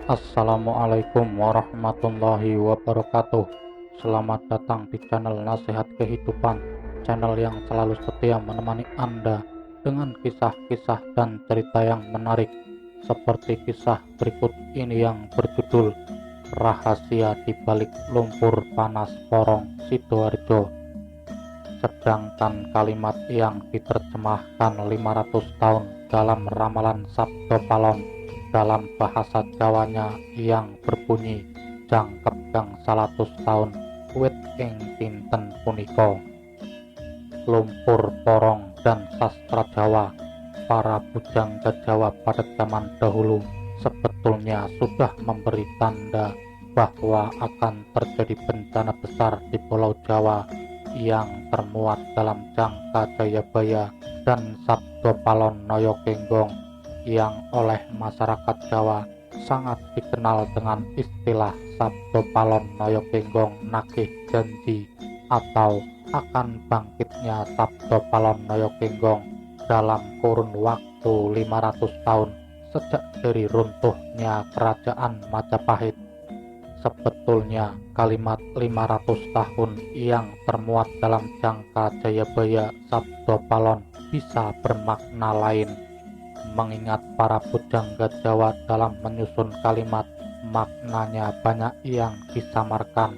Assalamualaikum warahmatullahi wabarakatuh. Selamat datang di channel Nasihat Kehidupan, channel yang selalu setia menemani Anda dengan kisah-kisah dan cerita yang menarik, seperti kisah berikut ini yang berjudul Rahasia di Balik Lumpur Panas Porong Sidoarjo. Sedangkan kalimat yang diterjemahkan 500 tahun dalam ramalan Sabdo Palon dalam bahasa Jawanya yang berbunyi jangkep gang 100 tahun wit ing dinten punika. Lumpur porong dan sastra Jawa. Para pujangga Jawa pada zaman dahulu sebetulnya sudah memberi tanda bahwa akan terjadi bencana besar di Pulau Jawa yang termuat dalam Jangka Jayabaya dan Sabdo Palon Noyo Kenggong, yang oleh masyarakat Jawa sangat dikenal dengan istilah Sabdo Palon Noyo Kenggong Nakih Janji, atau akan bangkitnya Sabdo Palon Noyo Kenggong dalam kurun waktu 500 tahun sejak dari runtuhnya Kerajaan Majapahit. Sebetulnya kalimat 500 tahun yang termuat dalam Jangka Jayabaya Sabdo Palon bisa bermakna lain, mengingat para pujangga Jawa dalam menyusun kalimat maknanya banyak yang disamarkan,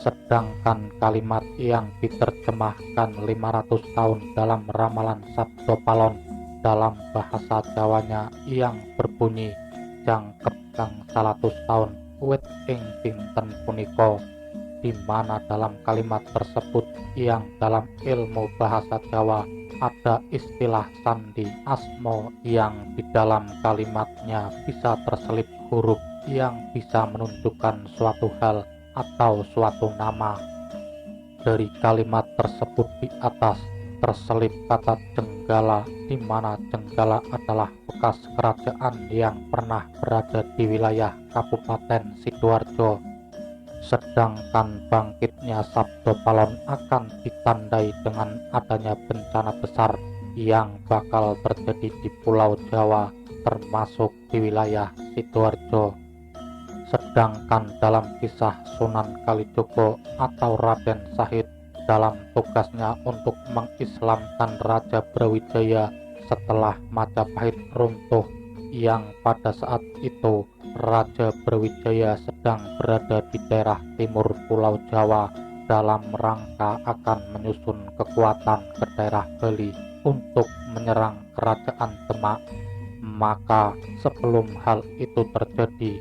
sedangkan kalimat yang diterjemahkan 500 tahun dalam ramalan Sabdo Palon dalam bahasa Jawanya yang berbunyi jangkep gang 100 tahun wit ing dinten punika, di mana dalam kalimat tersebut yang dalam ilmu bahasa Jawa ada istilah sandi asmo yang di dalam kalimatnya bisa terselip huruf yang bisa menunjukkan suatu hal atau suatu nama. Dari kalimat tersebut di atas terselip kata Jenggala, di mana Jenggala adalah bekas kerajaan yang pernah berada di wilayah Kabupaten Sidoarjo. Sedangkan bangkitnya Sabdo Palon akan ditandai dengan adanya bencana besar yang bakal terjadi di Pulau Jawa, termasuk di wilayah Sidoarjo. Sedangkan dalam kisah Sunan Kalijogo atau Raden Sahid dalam tugasnya untuk mengislamkan Raja Brawijaya setelah Majapahit runtuh, yang pada saat itu Raja Brawijaya sedang berada di daerah timur Pulau Jawa dalam rangka akan menyusun kekuatan ke daerah Bali untuk menyerang Kerajaan Demak. Maka sebelum hal itu terjadi,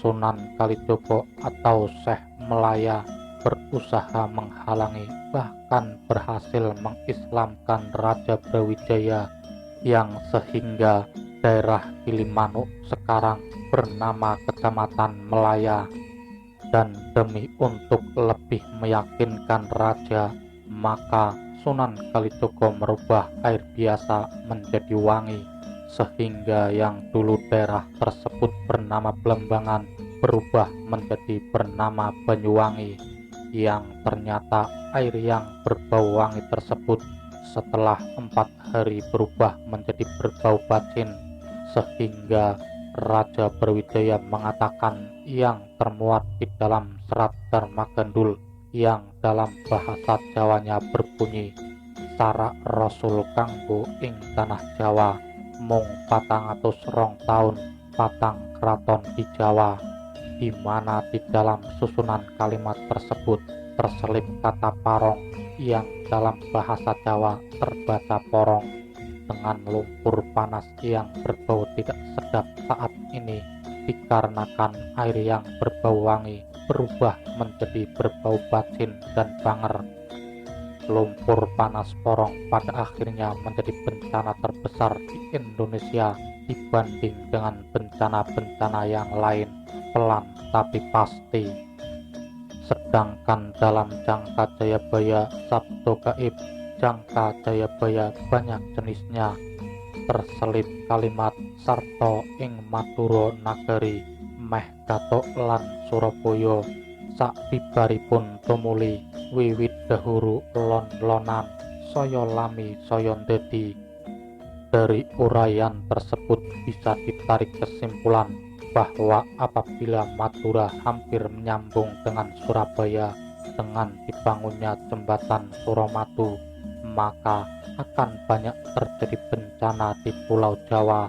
Sunan Kalijogo atau Syekh Melaya berusaha menghalangi, bahkan berhasil mengislamkan Raja Brawijaya, yang sehingga daerah Gilimanuk sekarang bernama Kecamatan Melaya. Dan demi untuk lebih meyakinkan raja, maka Sunan Kalijogo merubah air biasa menjadi wangi, sehingga yang dulu daerah tersebut bernama Blembangan berubah menjadi bernama Banyuwangi, yang ternyata air yang berbau wangi tersebut setelah 4 hari berubah menjadi berbau bacin, sehingga Raja Brawijaya mengatakan yang termuat di dalam serat Dharma Gandul yang dalam bahasa Jawanya berbunyi sarak Rasul kanggo ing tanah Jawa mung 402 tahun patang kraton di Jawa, di mana di dalam susunan kalimat tersebut terselip kata parong yang dalam bahasa Jawa terbaca porong, dengan lumpur panas yang berbau tidak sedap saat ini dikarenakan air yang berbau wangi berubah menjadi berbau bacin dan banger. Lumpur panas porong pada akhirnya menjadi bencana terbesar di Indonesia dibanding dengan bencana-bencana yang lain, pelan tapi pasti. Sedangkan dalam Jangka Jayabaya Sabdo Gaib, Jangka Jayabaya banyak jenisnya, terselip kalimat sarta ing Madura Nagari meh Gatok lan Surabaya sak bibaripun tumuli wiwit dahuru lon-lonan saya lami saya ndedi. Dari uraian tersebut bisa ditarik kesimpulan bahwa apabila Madura hampir menyambung dengan Surabaya dengan dibangunnya jembatan Suramadu, maka akan banyak terjadi bencana di Pulau Jawa,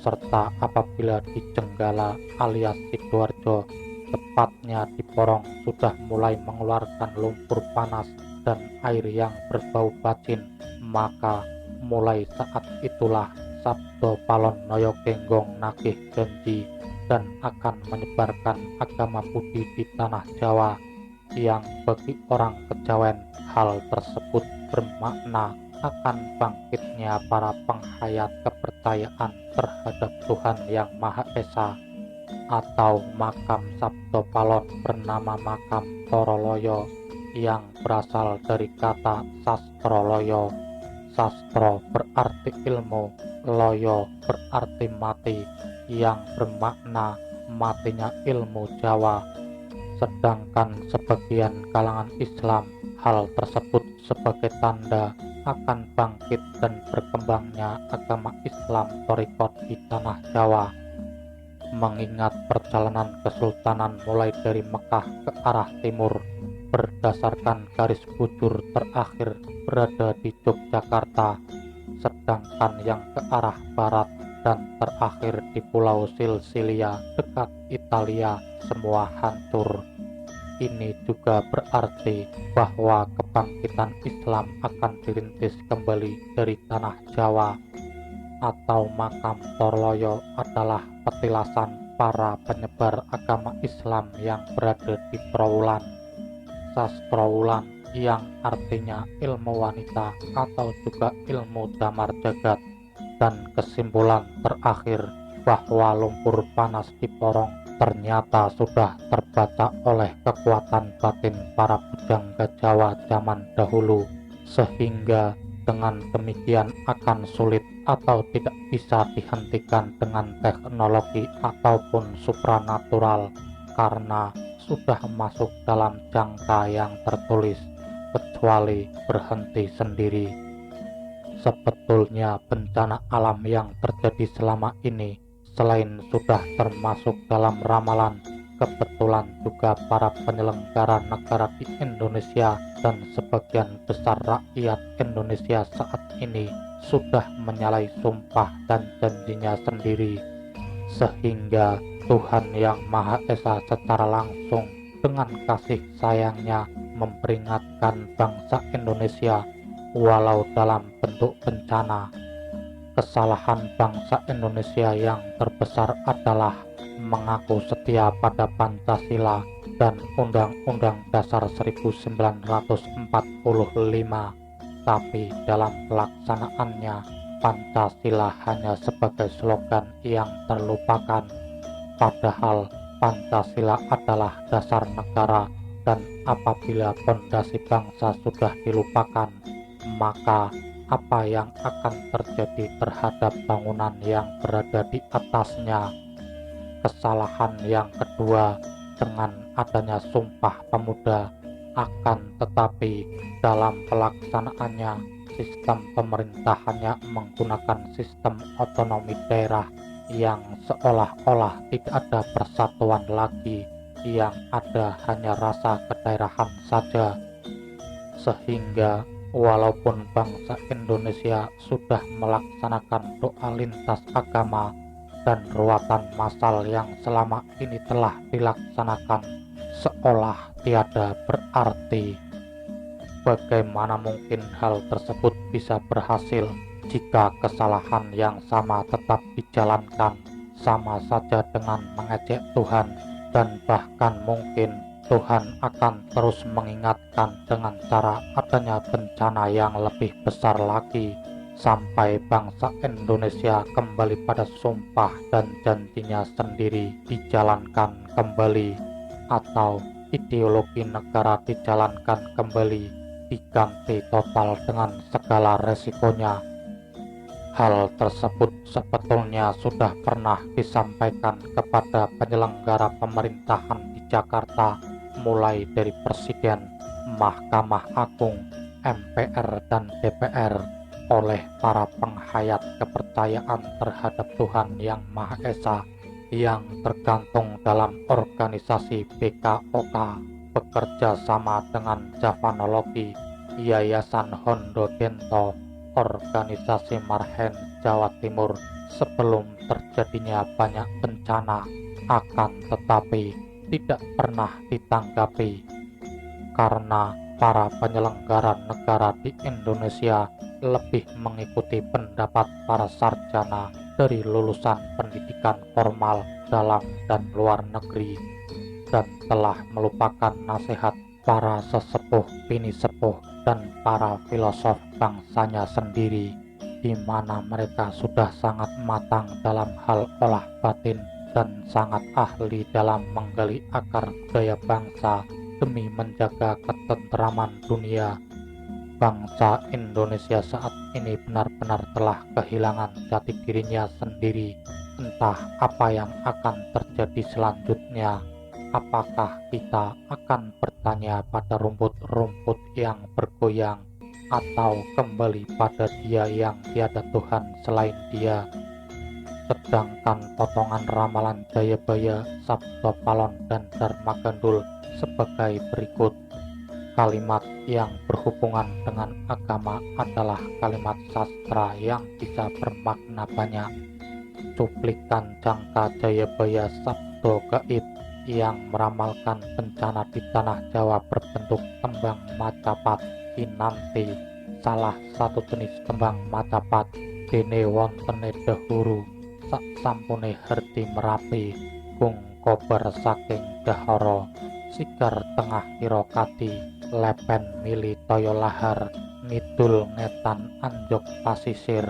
serta apabila di Jenggala alias Sidoarjo, tepatnya di Porong, sudah mulai mengeluarkan lumpur panas dan air yang berbau bacin, maka mulai saat itulah Sabdo Palon Noyo Genggong nagih janji dan akan menyebarkan agama Budi di tanah Jawa, yang bagi orang Kejawen hal tersebut bermakna akan bangkitnya para penghayat kepercayaan terhadap Tuhan Yang Maha Esa, atau makam Sabdo Palon bernama makam Toroloyo yang berasal dari kata sastroloyo. Sastro berarti ilmu, loyo berarti mati, yang bermakna matinya ilmu Jawa. Sedangkan sebagian kalangan Islam hal tersebut sebagai tanda akan bangkit dan berkembangnya agama Islam Thorikot di tanah Jawa. Mengingat perjalanan kesultanan mulai dari Mekah ke arah timur berdasarkan garis bujur terakhir berada di Yogyakarta, sedangkan yang ke arah barat dan terakhir di Pulau Sisilia dekat Italia semua hancur. Ini juga berarti bahwa kebangkitan Islam akan dirintis kembali dari tanah Jawa, atau makam Torloyo adalah petilasan para penyebar agama Islam yang berada di Trowulan. Sastrowulan yang artinya ilmu wanita atau juga ilmu damar jagat, dan kesimpulan terakhir bahwa lumpur panas di Porong ternyata sudah terbaca oleh kekuatan batin para pujangga Jawa zaman dahulu, sehingga dengan demikian akan sulit atau tidak bisa dihentikan dengan teknologi ataupun supranatural, karena sudah masuk dalam jangka yang tertulis, kecuali berhenti sendiri. Sebetulnya bencana alam yang terjadi selama ini selain sudah termasuk dalam ramalan, kebetulan juga para penyelenggara negara di Indonesia dan sebagian besar rakyat Indonesia saat ini sudah menyalahi sumpah dan janjinya sendiri, sehingga Tuhan Yang Maha Esa secara langsung dengan kasih sayangnya memperingatkan bangsa Indonesia walau dalam bentuk bencana. Kesalahan bangsa Indonesia yang terbesar adalah mengaku setia pada Pancasila dan Undang-Undang Dasar 1945, tapi dalam pelaksanaannya Pancasila hanya sebagai slogan yang terlupakan. Padahal Pancasila adalah dasar negara, dan apabila fondasi bangsa sudah dilupakan, maka apa yang akan terjadi terhadap bangunan yang berada di atasnya? Kesalahan yang kedua, dengan adanya Sumpah Pemuda, akan tetapi dalam pelaksanaannya sistem pemerintahannya menggunakan sistem otonomi daerah yang seolah-olah tidak ada persatuan lagi, yang ada hanya rasa kedaerahan saja, sehingga walaupun bangsa Indonesia sudah melaksanakan doa lintas agama dan ruatan massal yang selama ini telah dilaksanakan, seolah tiada berarti. Bagaimana mungkin hal tersebut bisa berhasil jika kesalahan yang sama tetap dijalankan? Sama saja dengan mengejek Tuhan, dan bahkan mungkin Tuhan akan terus mengingatkan dengan cara adanya bencana yang lebih besar lagi, sampai bangsa Indonesia kembali pada sumpah dan janjinya sendiri dijalankan kembali, atau ideologi negara dijalankan kembali, diganti total dengan segala resikonya. Hal tersebut sebetulnya sudah pernah disampaikan kepada penyelenggara pemerintahan di Jakarta, mulai dari Presiden, Mahkamah Agung, MPR, dan DPR, oleh para penghayat kepercayaan terhadap Tuhan Yang Maha Esa yang tergantung dalam organisasi BKOK bekerja sama dengan Javanologi, Yayasan Hondo Dento, organisasi Marhen Jawa Timur sebelum terjadinya banyak bencana, akan tetapi tidak pernah ditanggapi karena para penyelenggara negara di Indonesia lebih mengikuti pendapat para sarjana dari lulusan pendidikan formal dalam dan luar negeri dan telah melupakan nasihat para sesepuh bini sepuh dan para filosof bangsanya sendiri, di mana mereka sudah sangat matang dalam hal olah batin dan sangat ahli dalam menggali akar budaya bangsa demi menjaga ketentraman dunia. Bangsa Indonesia saat ini benar-benar telah kehilangan jati dirinya sendiri. Entah apa yang akan terjadi selanjutnya. Apakah kita akan bertanya pada rumput-rumput yang bergoyang, atau kembali pada Dia yang tiada Tuhan selain Dia? Sedangkan potongan ramalan Jayabaya, Sabto Palon, dan Dharma Gandul sebagai berikut. Kalimat yang berhubungan dengan agama adalah kalimat sastra yang bisa bermakna banyak. Cuplikan Jangka Jayabaya Sabdo Gaib yang meramalkan bencana di tanah Jawa berbentuk tembang macapat kinanti, salah satu jenis tembang macapat dene wontene dahuru sak sampune herti merapi kung kober saking dahara sigar tengah hirokati lepen mili toyo lahar ngidul ngetan anjok pasisir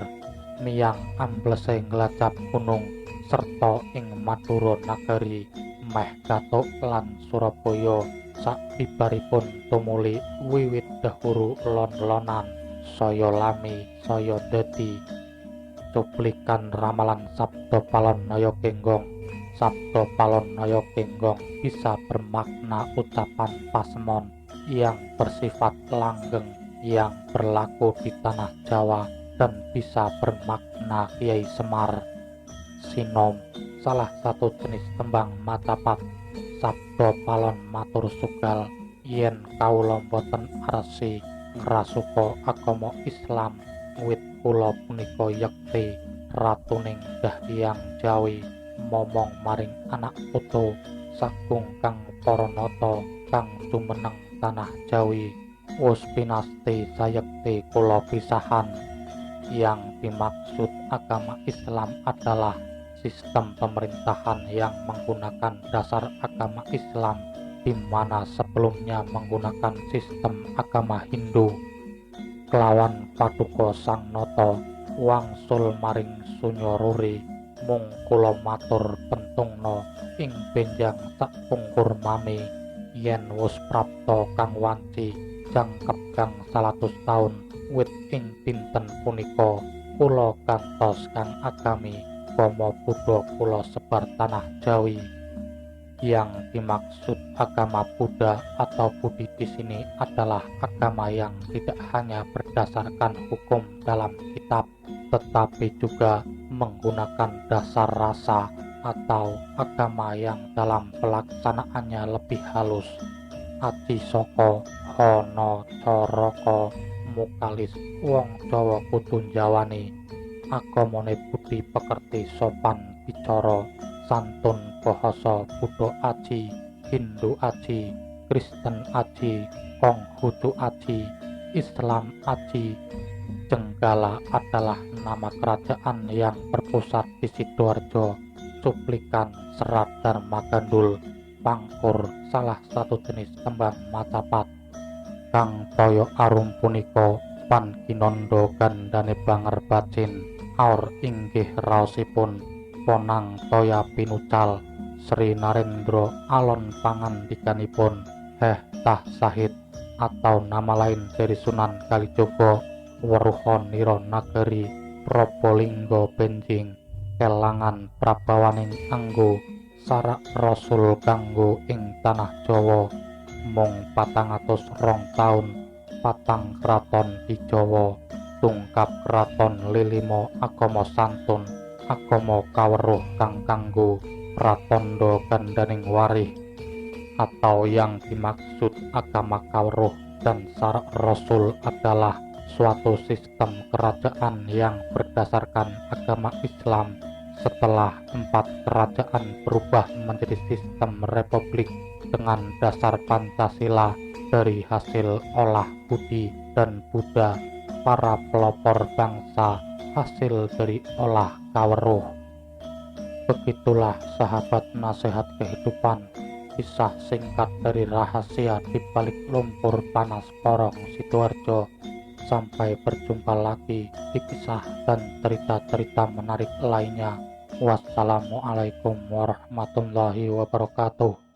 miyang amblese nglacap gunung serta ing Madura nagari meh Gatuk lan Surabaya sak bibaripun tumuli wiwit dahuru lon-lonan saya lami saya dadi. Cuplikan ramalan Sabdo Palon Naya Genggong. Sabdo Palon Naya Genggong bisa bermakna ucapan pasemon yang bersifat langgeng yang berlaku di tanah Jawa dan bisa bermakna Kiai Semar. Sinom, salah satu jenis tembang macapat. Sabdo Palon matur sugal yen kawula boten arsi ngrasuka agama Islam wit kula punika yekti ratuning Dahyang Jawi momong maring anak putu sagung kang paranata kang jumeneng tanah Jawi wus pinasti sayekti kula pisahan. Yang dimaksud agama Islam adalah sistem pemerintahan yang menggunakan dasar agama Islam, di mana sebelumnya menggunakan sistem agama Hindu. Kelawan paduka sang nata wangsul maring sunyoruri mung kula matur pentungna ing benjang sak pungkur mami yen wus prapta kang wanci jangkep kang 100 taun wit ing dinten punika kula kantos kang agami Bomo Buddha kula sebar tanah Jawi. Yang dimaksud agama Buddha atau Budi di sini adalah agama yang tidak hanya berdasarkan hukum dalam kitab, tetapi juga menggunakan dasar rasa atau agama yang dalam pelaksanaannya lebih halus. Aji saka hono coroko mukalis wong Jawa kudu njawani agamane budi pekerti sopan bicara santun bahasa Buddha aji, Hindu aji, Kristen aji, Konghucu aji, Islam aji. Jenggala adalah nama kerajaan yang berpusat di Sidoarjo. Cuplikan Serat Dharma Gandul Pangkur, salah satu jenis tembang macapat. Kang toyo arum punika pan kinondo gandane banger bacin aur inggih raosipun ponang toya pinucal Sri Narendra alon pangandikanipun tah sahid atau nama lain dari Sunan Kalijogo weruhon niro nagari Probolinggo benjing kelangan prabawaning anggo sarak rasul kanggo ing tanah Jawa mung 402 taun patang kraton di Jawa tungkap kraton lilimo agama santun, agama kaweruh kang kanggo pratandha gandaning warih, atau yang dimaksud agama kaweruh dan syarak Rasul adalah suatu sistem kerajaan yang berdasarkan agama Islam setelah 4 kerajaan berubah menjadi sistem republik dengan dasar Pancasila dari hasil olah budi dan Buddha para pelopor bangsa hasil dari olah kaweruh. Begitulah sahabat nasihat kehidupan, kisah singkat dari rahasia di balik lumpur panas Porong Sidoarjo. Sampai berjumpa lagi di kisah dan cerita-cerita menarik lainnya. Wassalamualaikum warahmatullahi wabarakatuh.